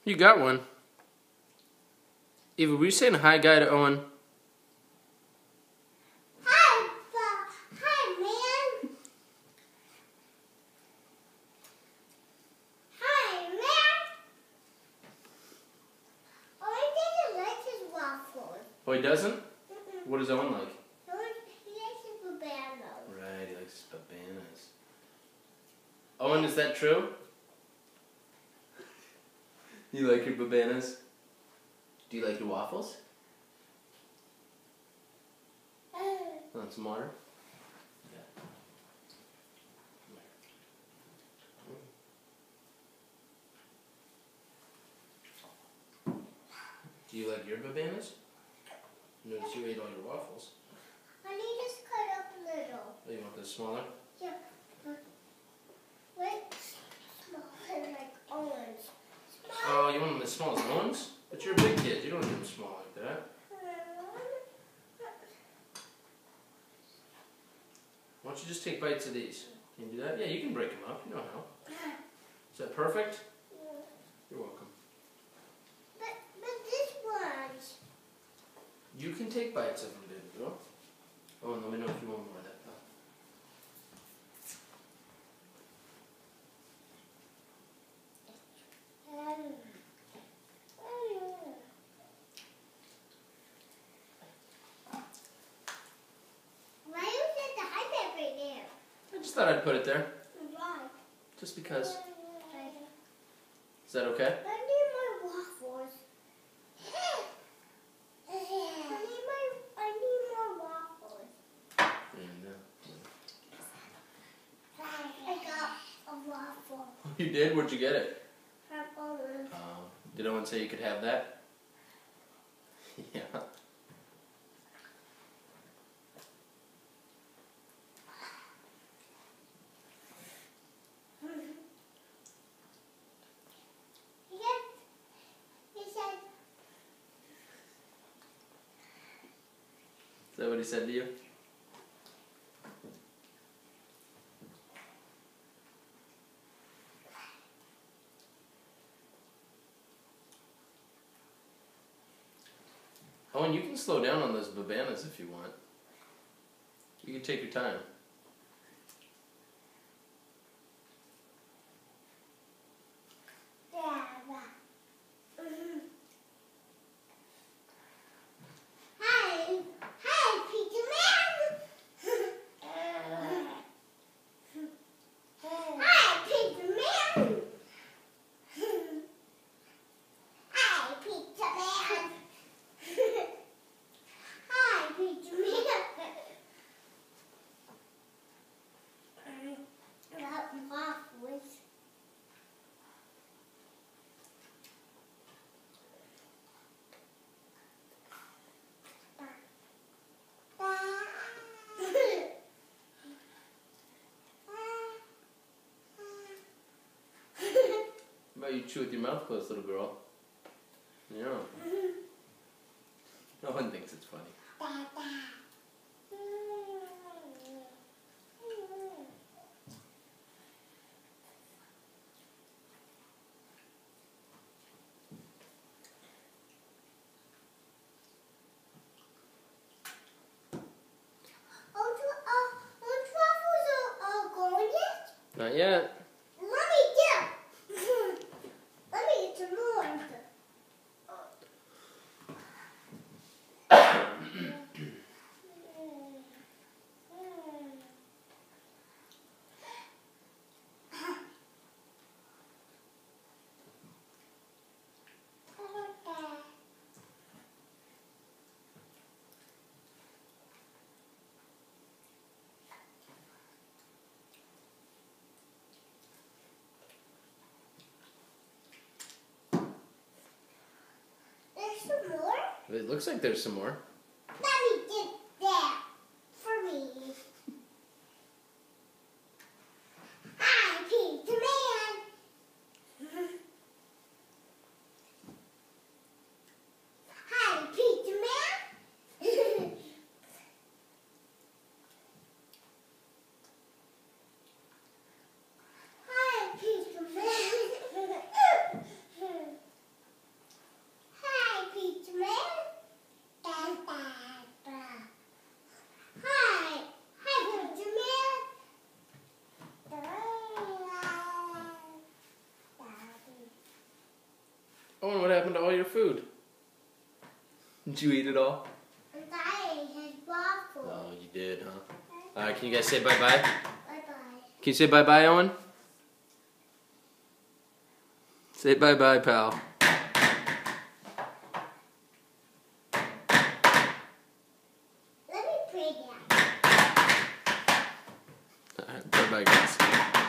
You got one. Eva, were you saying hi, guy, to Owen? Hi, man. Hi, man. Owen doesn't like his waffles. Oh, he doesn't? What does Owen like? He likes his bananas. Right, he likes bananas. Owen, is that true? You like your bananas? Do you like your waffles? Want some water? Yeah. Do you like your bananas? Notice you ate all your waffles. I need to cut up a little. Oh, you want this smaller? Yeah. Wait, smaller like Owen's. Oh, you want them as small as Owen's? But you're a big kid. You don't need them small like that. Why don't you just take bites of these? Can you do that? Yeah, you can break them up. You know how. Is that perfect? You're welcome. But this one's. You can take bites of them, baby girl. Oh, and let me know if you want more of that, though. Why you set the high bed right there? I just thought I'd put it there. Why? Just because. Is that okay? I need my waffles. I need more waffles. And, I got a waffle you did? Where'd you get it? from Owen. Did Owen say you could have that? Yeah. He said, Is that what he said to you? Owen, you can slow down on those bananas if you want. You can take your time. Hi, Peter Man. Hi, Peter Man. Hi, Peter Man. Hi, Peter Man. Got waffles. How about you chew with your mouth closed, little girl? Yeah. No one thinks it's funny. Waffles are going yet? Not yet. Let me get. Let me get some more. There's some more? It looks like there's some more. Let me get that for me. Hi, Peter Man. Hi, Peter Man. Hi, Peter Man. your food. Did you eat it all? And I had waffle. Oh, you did, huh? Alright, can you guys say bye-bye? Bye-bye. Can you say bye-bye, Owen? Say bye-bye, pal. Let me pray now. Alright, bye-bye, guys.